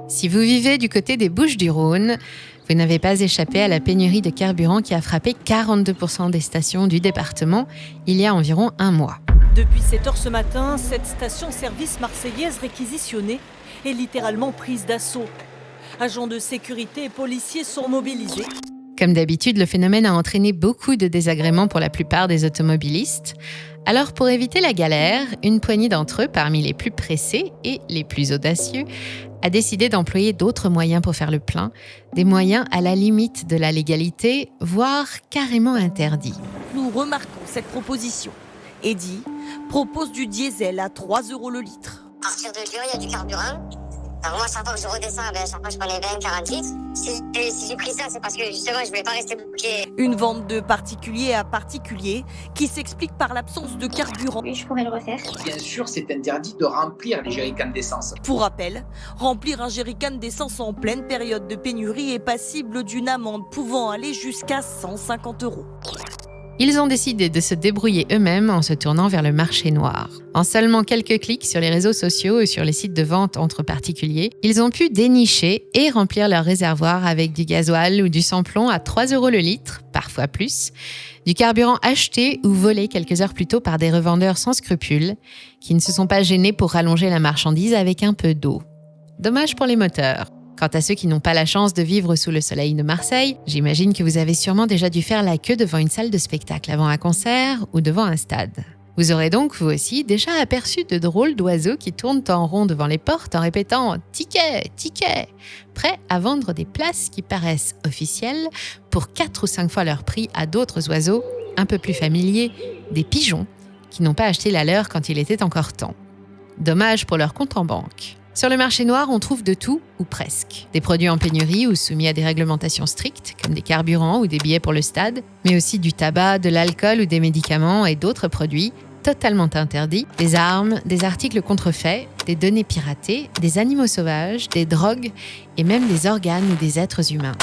Si vous vivez du côté des Bouches-du-Rhône, vous n'avez pas échappé à la pénurie de carburant qui a frappé 42% des stations du département il y a environ un mois. Depuis 7h ce matin, cette station-service marseillaise réquisitionnée est littéralement prise d'assaut. Agents de sécurité et policiers sont mobilisés. Comme d'habitude, le phénomène a entraîné beaucoup de désagréments pour la plupart des automobilistes. Alors pour éviter la galère, une poignée d'entre eux, parmi les plus pressés et les plus audacieux, a décidé d'employer d'autres moyens pour faire le plein, des moyens à la limite de la légalité, voire carrément interdits. Nous remarquons cette proposition. Eddy propose du diesel à 3 € le litre. À partir de juin, il y a du carburant. Alors moi, chaque fois que je redescends, chaque fois je prenais 20, 40 litres. Si j'ai pris ça, c'est parce que justement, je voulais pas rester bloqué. Une vente de particulier à particulier qui s'explique par l'absence de carburant. Oui, je pourrais le refaire. Bien sûr, c'est interdit de remplir les jerrycans d'essence. Pour rappel, remplir un jerrycan d'essence en pleine période de pénurie est passible d'une amende pouvant aller jusqu'à 150 €. Ils ont décidé de se débrouiller eux-mêmes en se tournant vers le marché noir. En seulement quelques clics sur les réseaux sociaux et sur les sites de vente entre particuliers, ils ont pu dénicher et remplir leur réservoir avec du gasoil ou du sans-plomb à 3 € le litre, parfois plus, du carburant acheté ou volé quelques heures plus tôt par des revendeurs sans scrupules, qui ne se sont pas gênés pour rallonger la marchandise avec un peu d'eau. Dommage pour les moteurs. Quant à ceux qui n'ont pas la chance de vivre sous le soleil de Marseille, j'imagine que vous avez sûrement déjà dû faire la queue devant une salle de spectacle avant un concert ou devant un stade. Vous aurez donc, vous aussi, déjà aperçu de drôles d'oiseaux qui tournent en rond devant les portes en répétant « Ticket, ticket !» prêts à vendre des places qui paraissent officielles pour 4 ou 5 fois leur prix à d'autres oiseaux, un peu plus familiers, des pigeons, qui n'ont pas acheté la leur quand il était encore temps. Dommage pour leur compte en banque. Sur le marché noir, on trouve de tout, ou presque. Des produits en pénurie ou soumis à des réglementations strictes, comme des carburants ou des billets pour le stade, mais aussi du tabac, de l'alcool ou des médicaments et d'autres produits totalement interdits, des armes, des articles contrefaits, des données piratées, des animaux sauvages, des drogues et même des organes ou des êtres humains.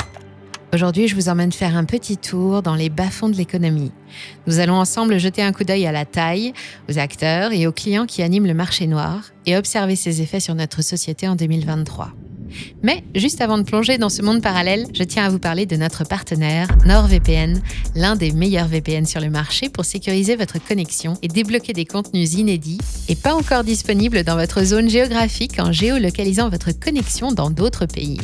Aujourd'hui, je vous emmène faire un petit tour dans les bas-fonds de l'économie. Nous allons ensemble jeter un coup d'œil à la taille, aux acteurs et aux clients qui animent le marché noir et observer ses effets sur notre société en 2023. Mais juste avant de plonger dans ce monde parallèle, je tiens à vous parler de notre partenaire NordVPN, l'un des meilleurs VPN sur le marché pour sécuriser votre connexion et débloquer des contenus inédits et pas encore disponibles dans votre zone géographique en géolocalisant votre connexion dans d'autres pays.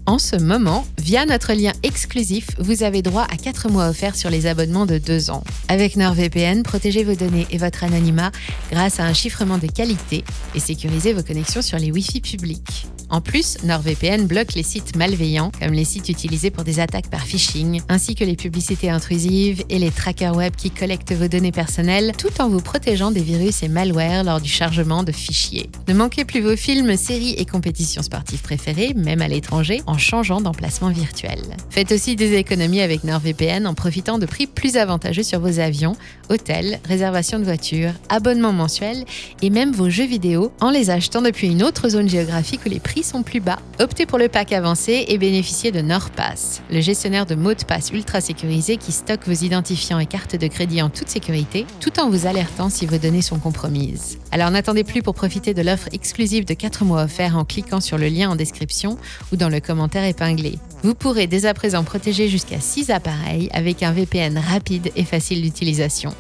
En ce moment, via notre lien exclusif, vous avez droit à 4 mois offerts sur les abonnements de 2 ans. Avec NordVPN, protégez vos données et votre anonymat grâce à un chiffrement de qualité et sécurisez vos connexions sur les Wi-Fi publics. En plus, NordVPN bloque les sites malveillants, comme les sites utilisés pour des attaques par phishing, ainsi que les publicités intrusives et les trackers web qui collectent vos données personnelles, tout en vous protégeant des virus et malwares lors du chargement de fichiers. Ne manquez plus vos films, séries et compétitions sportives préférées, même à l'étranger, en changeant d'emplacement virtuel. Faites aussi des économies avec NordVPN en profitant de prix plus avantageux sur vos avions, hôtels, réservations de voitures, abonnements mensuels et même vos jeux vidéo en les achetant depuis une autre zone géographique où les prix sont plus bas. Optez pour le pack avancé et bénéficiez de NordPass, le gestionnaire de mots de passe ultra sécurisé qui stocke vos identifiants et cartes de crédit en toute sécurité, tout en vous alertant si vos données sont compromises. Alors n'attendez plus pour profiter de l'offre exclusive de 4 mois offerts en cliquant sur le lien en description ou dans le commentaire épinglé. Vous pourrez dès à présent protéger jusqu'à 6 appareils avec un VPN rapide et facile d'utilisation.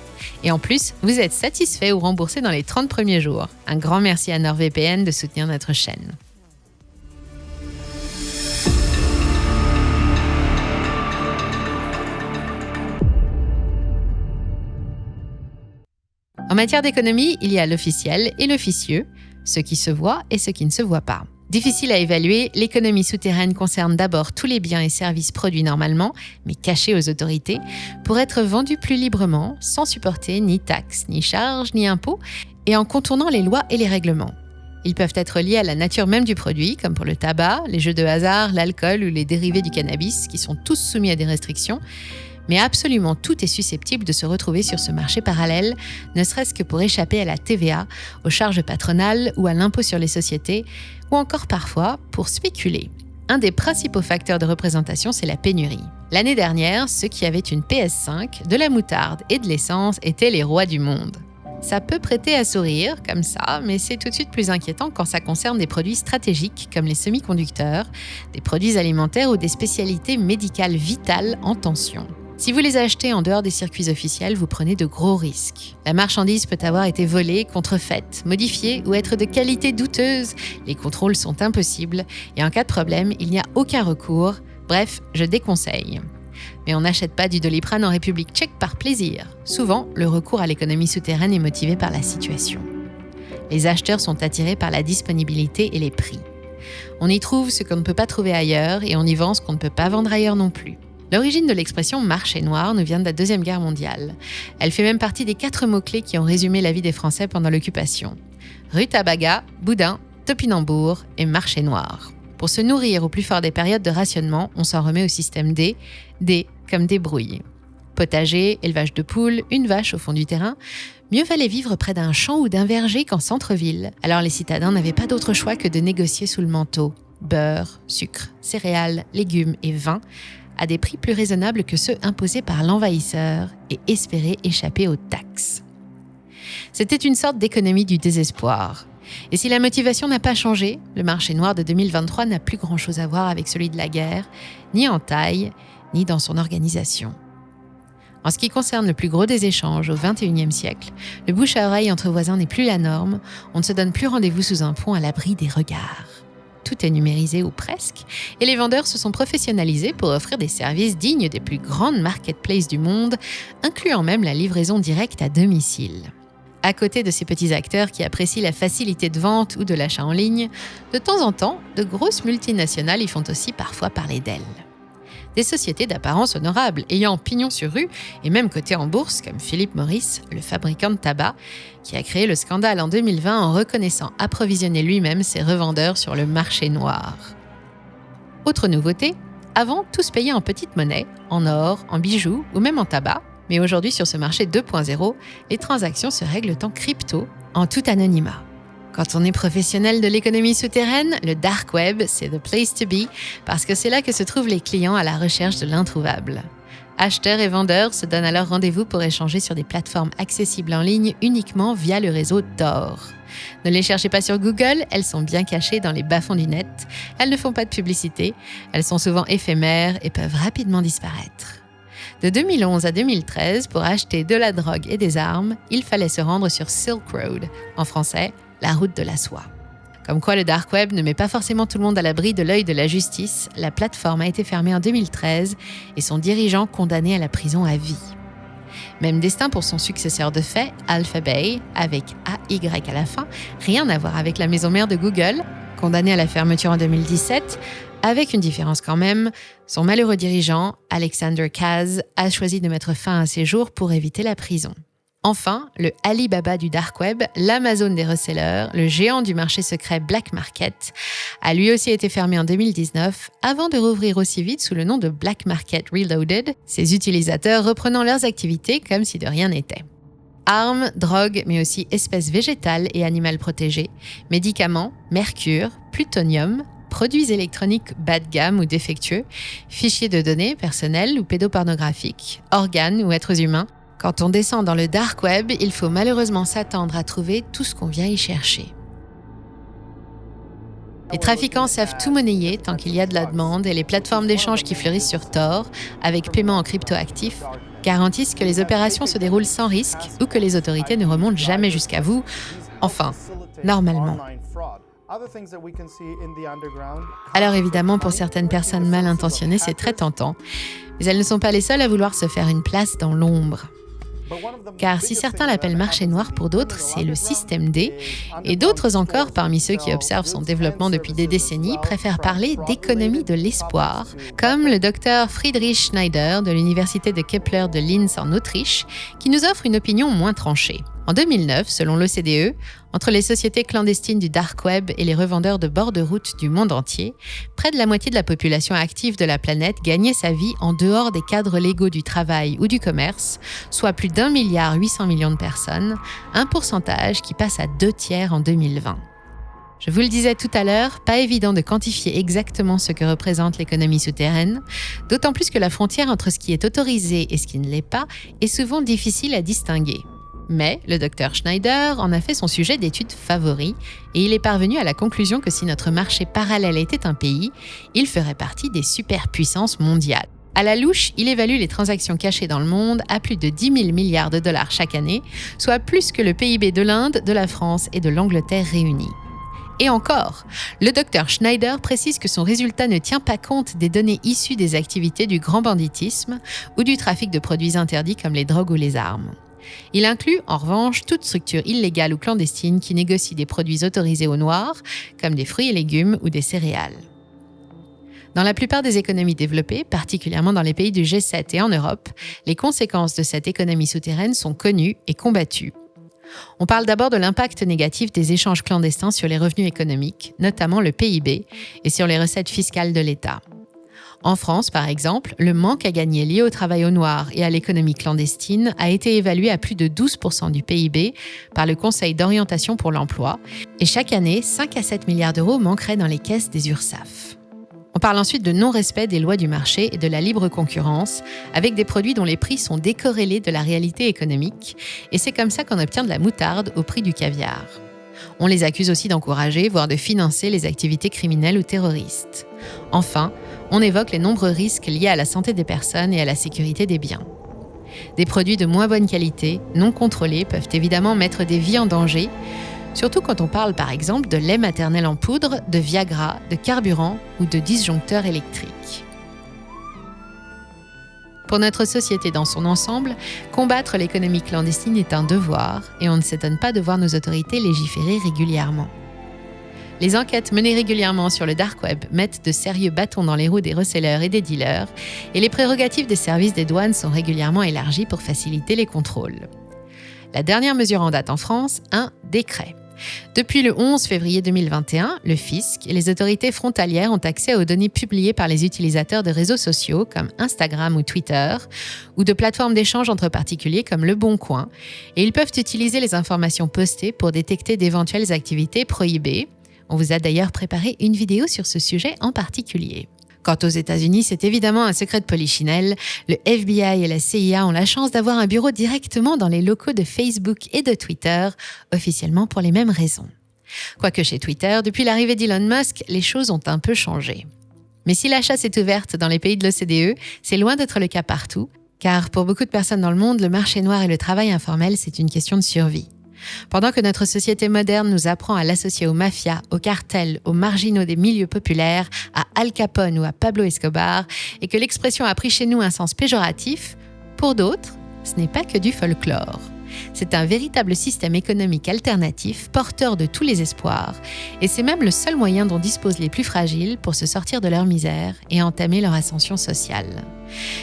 Et en plus, vous êtes satisfait ou remboursé dans les 30 premiers jours. Un grand merci à NordVPN de soutenir notre chaîne. En matière d'économie, il y a l'officiel et l'officieux, ce qui se voit et ce qui ne se voit pas. Difficile à évaluer, l'économie souterraine concerne d'abord tous les biens et services produits normalement, mais cachés aux autorités, pour être vendus plus librement, sans supporter ni taxes, ni charges, ni impôts, et en contournant les lois et les règlements. Ils peuvent être liés à la nature même du produit, comme pour le tabac, les jeux de hasard, l'alcool ou les dérivés du cannabis, qui sont tous soumis à des restrictions, mais absolument tout est susceptible de se retrouver sur ce marché parallèle, ne serait-ce que pour échapper à la TVA, aux charges patronales ou à l'impôt sur les sociétés, ou encore parfois pour spéculer. Un des principaux facteurs de représentation, c'est la pénurie. L'année dernière, ceux qui avaient une PS5, de la moutarde et de l'essence étaient les rois du monde. Ça peut prêter à sourire, comme ça, mais c'est tout de suite plus inquiétant quand ça concerne des produits stratégiques comme les semi-conducteurs, des produits alimentaires ou des spécialités médicales vitales en tension. Si vous les achetez en dehors des circuits officiels, vous prenez de gros risques. La marchandise peut avoir été volée, contrefaite, modifiée ou être de qualité douteuse. Les contrôles sont impossibles et en cas de problème, il n'y a aucun recours. Bref, je déconseille. Mais on n'achète pas du Doliprane en République tchèque par plaisir. Souvent, le recours à l'économie souterraine est motivé par la situation. Les acheteurs sont attirés par la disponibilité et les prix. On y trouve ce qu'on ne peut pas trouver ailleurs et on y vend ce qu'on ne peut pas vendre ailleurs non plus. L'origine de l'expression « marché noir » nous vient de la Deuxième Guerre mondiale. Elle fait même partie des 4 mots-clés qui ont résumé la vie des Français pendant l'occupation. Rutabaga, boudin, topinambour et marché noir. Pour se nourrir au plus fort des périodes de rationnement, on s'en remet au système D comme débrouille. Potager, élevage de poules, une vache au fond du terrain. Mieux valait vivre près d'un champ ou d'un verger qu'en centre-ville. Alors les citadins n'avaient pas d'autre choix que de négocier sous le manteau. Beurre, sucre, céréales, légumes et vin, à des prix plus raisonnables que ceux imposés par l'envahisseur et espérer échapper aux taxes. C'était une sorte d'économie du désespoir. Et si la motivation n'a pas changé, le marché noir de 2023 n'a plus grand-chose à voir avec celui de la guerre, ni en taille, ni dans son organisation. En ce qui concerne le plus gros des échanges au XXIe siècle, le bouche à oreille entre voisins n'est plus la norme, on ne se donne plus rendez-vous sous un pont à l'abri des regards. Tout est numérisé ou presque, et les vendeurs se sont professionnalisés pour offrir des services dignes des plus grandes marketplaces du monde, incluant même la livraison directe à domicile. À côté de ces petits acteurs qui apprécient la facilité de vente ou de l'achat en ligne, de temps en temps, de grosses multinationales y font aussi parfois parler d'elles. Des sociétés d'apparence honorable, ayant pignon sur rue et même cotées en bourse, comme Philip Morris, le fabricant de tabac, qui a créé le scandale en 2020 en reconnaissant approvisionner lui-même ses revendeurs sur le marché noir. Autre nouveauté, avant, tout se payait en petite monnaie, en or, en bijoux ou même en tabac, mais aujourd'hui sur ce marché 2.0, les transactions se règlent en crypto, en tout anonymat. Quand on est professionnel de l'économie souterraine, le dark web, c'est the place to be, parce que c'est là que se trouvent les clients à la recherche de l'introuvable. Acheteurs et vendeurs se donnent alors rendez-vous pour échanger sur des plateformes accessibles en ligne uniquement via le réseau Tor. Ne les cherchez pas sur Google, elles sont bien cachées dans les bas-fonds du net. Elles ne font pas de publicité, elles sont souvent éphémères et peuvent rapidement disparaître. De 2011 à 2013, pour acheter de la drogue et des armes, il fallait se rendre sur Silk Road, en français, la route de la soie. Comme quoi le dark web ne met pas forcément tout le monde à l'abri de l'œil de la justice, la plateforme a été fermée en 2013 et son dirigeant condamné à la prison à vie. Même destin pour son successeur de fait, Alphabet, avec AY à la fin, rien à voir avec la maison mère de Google, condamné à la fermeture en 2017, avec une différence quand même, son malheureux dirigeant, Alexander Kaz, a choisi de mettre fin à ses jours pour éviter la prison. Enfin, le Alibaba du dark web, l'Amazon des resellers, le géant du marché secret Black Market, a lui aussi été fermé en 2019 avant de rouvrir aussi vite sous le nom de Black Market Reloaded, ses utilisateurs reprenant leurs activités comme si de rien n'était. Armes, drogues, mais aussi espèces végétales et animales protégées, médicaments, mercure, plutonium, produits électroniques bas de gamme ou défectueux, fichiers de données personnels ou pédopornographiques, organes ou êtres humains. Quand on descend dans le dark web, il faut malheureusement s'attendre à trouver tout ce qu'on vient y chercher. Les trafiquants savent tout monnayer tant qu'il y a de la demande et les plateformes d'échange qui fleurissent sur Tor, avec paiement en cryptoactifs, garantissent que les opérations se déroulent sans risque ou que les autorités ne remontent jamais jusqu'à vous. Enfin, normalement. Alors évidemment, pour certaines personnes mal intentionnées, c'est très tentant, mais elles ne sont pas les seules à vouloir se faire une place dans l'ombre. Car si certains l'appellent marché noir, pour d'autres, c'est le système D, et d'autres encore, parmi ceux qui observent son développement depuis des décennies, préfèrent parler d'économie de l'espoir, comme le docteur Friedrich Schneider de l'université de Kepler de Linz en Autriche, qui nous offre une opinion moins tranchée. En 2009, selon l'OCDE, entre les sociétés clandestines du dark web et les revendeurs de bord de route du monde entier, près de la moitié de la population active de la planète gagnait sa vie en dehors des cadres légaux du travail ou du commerce, soit plus d'1,8 milliard de personnes, un pourcentage qui passe à 2/3 en 2020. Je vous le disais tout à l'heure, pas évident de quantifier exactement ce que représente l'économie souterraine, d'autant plus que la frontière entre ce qui est autorisé et ce qui ne l'est pas est souvent difficile à distinguer. Mais le docteur Schneider en a fait son sujet d'étude favori et il est parvenu à la conclusion que si notre marché parallèle était un pays, il ferait partie des superpuissances mondiales. À la louche, il évalue les transactions cachées dans le monde à plus de 10 000 milliards de dollars chaque année, soit plus que le PIB de l'Inde, de la France et de l'Angleterre réunis. Et encore, le docteur Schneider précise que son résultat ne tient pas compte des données issues des activités du grand banditisme ou du trafic de produits interdits comme les drogues ou les armes. Il inclut, en revanche, toute structure illégale ou clandestine qui négocie des produits autorisés au noir, comme des fruits et légumes ou des céréales. Dans la plupart des économies développées, particulièrement dans les pays du G7 et en Europe, les conséquences de cette économie souterraine sont connues et combattues. On parle d'abord de l'impact négatif des échanges clandestins sur les revenus économiques, notamment le PIB, et sur les recettes fiscales de l'État. En France, par exemple, le manque à gagner lié au travail au noir et à l'économie clandestine a été évalué à plus de 12% du PIB par le Conseil d'orientation pour l'emploi, et chaque année, 5 à 7 milliards d'euros manqueraient dans les caisses des URSSAF. On parle ensuite de non-respect des lois du marché et de la libre concurrence, avec des produits dont les prix sont décorrélés de la réalité économique, et c'est comme ça qu'on obtient de la moutarde au prix du caviar. On les accuse aussi d'encourager, voire de financer les activités criminelles ou terroristes. Enfin, on évoque les nombreux risques liés à la santé des personnes et à la sécurité des biens. Des produits de moins bonne qualité, non contrôlés, peuvent évidemment mettre des vies en danger, surtout quand on parle par exemple de lait maternel en poudre, de Viagra, de carburant ou de disjoncteurs électriques. Pour notre société dans son ensemble, combattre l'économie clandestine est un devoir et on ne s'étonne pas de voir nos autorités légiférer régulièrement. Les enquêtes menées régulièrement sur le dark web mettent de sérieux bâtons dans les roues des resellers et des dealers et les prérogatives des services des douanes sont régulièrement élargies pour faciliter les contrôles. La dernière mesure en date en France, un décret. Depuis le 11 février 2021, le fisc et les autorités frontalières ont accès aux données publiées par les utilisateurs de réseaux sociaux comme Instagram ou Twitter, ou de plateformes d'échange entre particuliers comme Le Bon Coin, et ils peuvent utiliser les informations postées pour détecter d'éventuelles activités prohibées. On vous a d'ailleurs préparé une vidéo sur ce sujet en particulier. Quant aux États-Unis, c'est évidemment un secret de polichinelle. Le FBI et la CIA ont la chance d'avoir un bureau directement dans les locaux de Facebook et de Twitter, officiellement pour les mêmes raisons. Quoique chez Twitter, depuis l'arrivée d'Elon Musk, les choses ont un peu changé. Mais si la chasse est ouverte dans les pays de l'OCDE, c'est loin d'être le cas partout, car pour beaucoup de personnes dans le monde, le marché noir et le travail informel, c'est une question de survie. Pendant que notre société moderne nous apprend à l'associer aux mafias, aux cartels, aux marginaux des milieux populaires, à Al Capone ou à Pablo Escobar, et que l'expression a pris chez nous un sens péjoratif, pour d'autres, ce n'est pas que du folklore. C'est un véritable système économique alternatif, porteur de tous les espoirs, et c'est même le seul moyen dont disposent les plus fragiles pour se sortir de leur misère et entamer leur ascension sociale.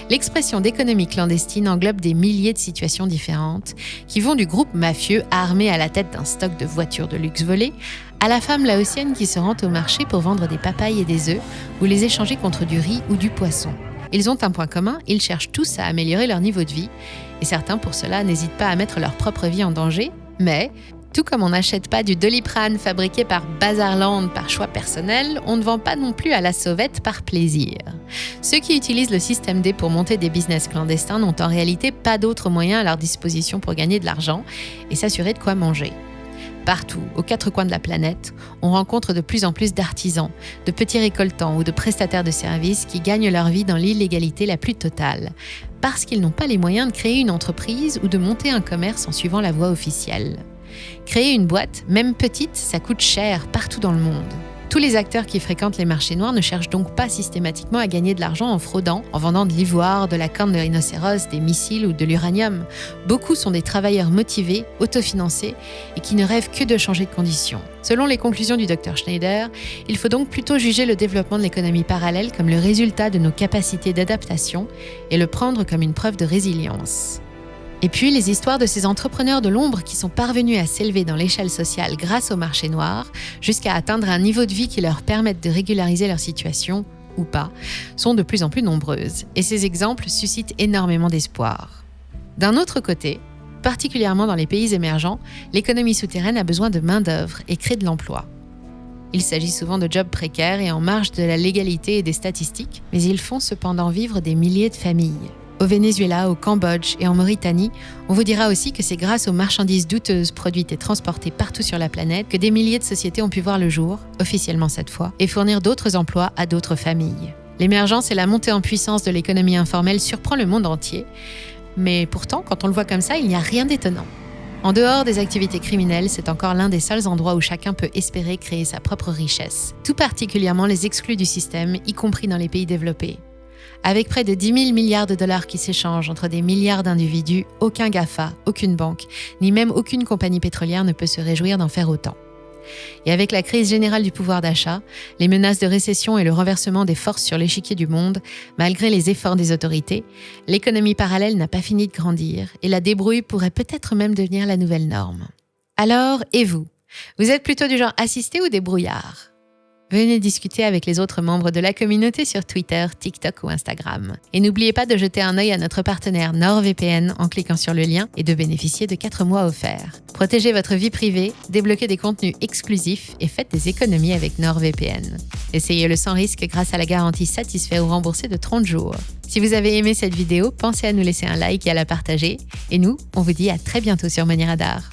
L'expression d'économie clandestine englobe des milliers de situations différentes qui vont du groupe mafieux armé à la tête d'un stock de voitures de luxe volées à la femme laotienne qui se rend au marché pour vendre des papayes et des œufs ou les échanger contre du riz ou du poisson. Ils ont un point commun, ils cherchent tous à améliorer leur niveau de vie et certains pour cela n'hésitent pas à mettre leur propre vie en danger, mais tout comme on n'achète pas du Doliprane fabriqué par Bazarland par choix personnel, on ne vend pas non plus à la sauvette par plaisir. Ceux qui utilisent le système D pour monter des business clandestins n'ont en réalité pas d'autres moyens à leur disposition pour gagner de l'argent et s'assurer de quoi manger. Partout, aux quatre coins de la planète, on rencontre de plus en plus d'artisans, de petits récoltants ou de prestataires de services qui gagnent leur vie dans l'illégalité la plus totale, parce qu'ils n'ont pas les moyens de créer une entreprise ou de monter un commerce en suivant la voie officielle. Créer une boîte, même petite, ça coûte cher partout dans le monde. Tous les acteurs qui fréquentent les marchés noirs ne cherchent donc pas systématiquement à gagner de l'argent en fraudant, en vendant de l'ivoire, de la corne de rhinocéros, des missiles ou de l'uranium. Beaucoup sont des travailleurs motivés, autofinancés et qui ne rêvent que de changer de conditions. Selon les conclusions du Dr Schneider, il faut donc plutôt juger le développement de l'économie parallèle comme le résultat de nos capacités d'adaptation et le prendre comme une preuve de résilience. Et puis, les histoires de ces entrepreneurs de l'ombre qui sont parvenus à s'élever dans l'échelle sociale grâce au marché noir, jusqu'à atteindre un niveau de vie qui leur permette de régulariser leur situation, ou pas, sont de plus en plus nombreuses. Et ces exemples suscitent énormément d'espoir. D'un autre côté, particulièrement dans les pays émergents, l'économie souterraine a besoin de main-d'œuvre et crée de l'emploi. Il s'agit souvent de jobs précaires et en marge de la légalité et des statistiques, mais ils font cependant vivre des milliers de familles. Au Venezuela, au Cambodge et en Mauritanie, on vous dira aussi que c'est grâce aux marchandises douteuses produites et transportées partout sur la planète que des milliers de sociétés ont pu voir le jour, officiellement cette fois, et fournir d'autres emplois à d'autres familles. L'émergence et la montée en puissance de l'économie informelle surprend le monde entier, mais pourtant, quand on le voit comme ça, il n'y a rien d'étonnant. En dehors des activités criminelles, c'est encore l'un des seuls endroits où chacun peut espérer créer sa propre richesse, tout particulièrement les exclus du système, y compris dans les pays développés. Avec près de 10 000 milliards de dollars qui s'échangent entre des milliards d'individus, aucun GAFA, aucune banque, ni même aucune compagnie pétrolière ne peut se réjouir d'en faire autant. Et avec la crise générale du pouvoir d'achat, les menaces de récession et le renversement des forces sur l'échiquier du monde, malgré les efforts des autorités, l'économie parallèle n'a pas fini de grandir et la débrouille pourrait peut-être même devenir la nouvelle norme. Alors, et vous ? Vous êtes plutôt du genre assisté ou débrouillard ? Venez discuter avec les autres membres de la communauté sur Twitter, TikTok ou Instagram. Et n'oubliez pas de jeter un œil à notre partenaire NordVPN en cliquant sur le lien et de bénéficier de 4 mois offerts. Protégez votre vie privée, débloquez des contenus exclusifs et faites des économies avec NordVPN. Essayez-le sans risque grâce à la garantie satisfait ou remboursé de 30 jours. Si vous avez aimé cette vidéo, pensez à nous laisser un like et à la partager. Et nous, on vous dit à très bientôt sur Money Radar.